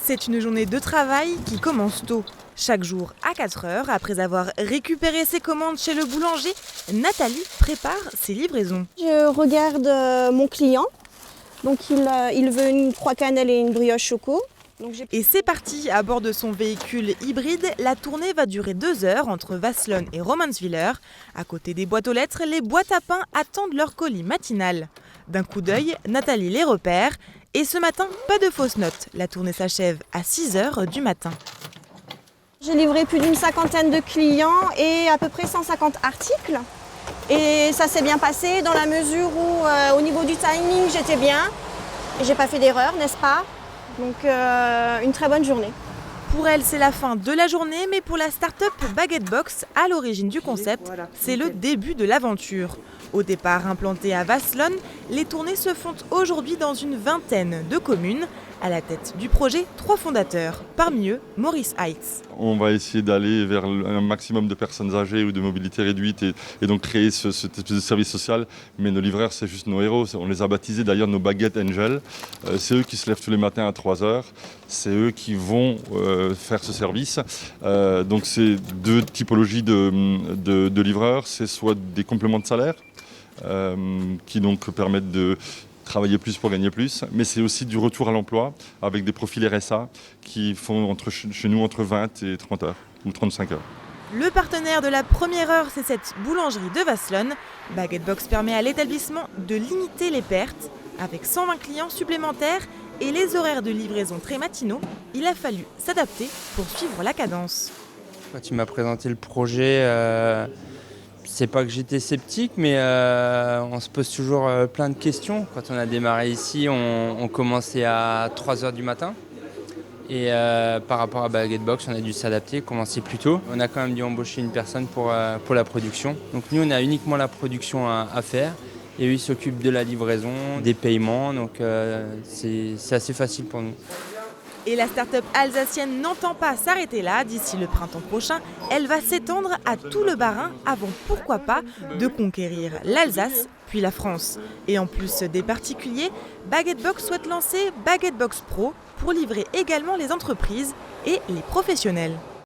C'est une journée de travail qui commence tôt. Chaque jour à 4 heures, après avoir récupéré ses commandes chez le boulanger, Nathalie prépare ses livraisons. Je regarde mon client. Donc il veut une croix cannelle et une brioche choco. Et c'est parti, à bord de son véhicule hybride, la tournée va durer 2 heures entre Wasselonne et Romanswiller. À côté des boîtes aux lettres, les boîtes à pain attendent leur colis matinal. D'un coup d'œil, Nathalie les repère. Et ce matin, pas de fausses notes. La tournée s'achève à 6 heures du matin. J'ai livré plus d'une cinquantaine de clients et à peu près 150 articles. Et ça s'est bien passé dans la mesure où au niveau du timing, j'étais bien. Et j'ai pas fait d'erreur, n'est-ce pas? Donc une très bonne journée. Pour elle, c'est la fin de la journée, mais pour la start-up Baguette Box, à l'origine du concept, c'est le début de l'aventure. Au départ implantée à Wasselonne, les tournées se font aujourd'hui dans une vingtaine de communes. À la tête du projet, 3 fondateurs, parmi eux Maurice Heitz. On va essayer d'aller vers un maximum de personnes âgées ou de mobilité réduite et donc créer ce type de service social. Mais nos livreurs, c'est juste nos héros. On les a baptisés d'ailleurs nos Baguette Angels. C'est eux qui se lèvent tous les matins à 3 heures. C'est eux qui vont faire ce service. Donc c'est 2 typologies de livreurs. C'est soit des compléments de salaire qui donc permettent de travailler plus pour gagner plus, mais c'est aussi du retour à l'emploi avec des profils RSA qui font chez nous entre 20 et 30 heures ou 35 heures. Le partenaire de la première heure, c'est cette boulangerie de Wasselonne. Baguette Box permet à l'établissement de limiter les pertes. Avec 120 clients supplémentaires et les horaires de livraison très matinaux, il a fallu s'adapter pour suivre la cadence. Quand il m'a présenté le projet, c'est pas que j'étais sceptique, mais on se pose toujours plein de questions. Quand on a démarré ici, on commençait à 3 heures du matin. Et par rapport à Baguette Box, on a dû s'adapter, commencer plus tôt. On a quand même dû embaucher une personne pour la production. Donc nous, on a uniquement la production à faire. Et eux, ils s'occupent de la livraison, des paiements. Donc c'est assez facile pour nous. Et la start-up alsacienne n'entend pas s'arrêter là. D'ici le printemps prochain, elle va s'étendre à tout le Bas-Rhin avant, pourquoi pas, de conquérir l'Alsace, puis la France. Et en plus des particuliers, Baguette Box souhaite lancer Baguette Box Pro pour livrer également les entreprises et les professionnels.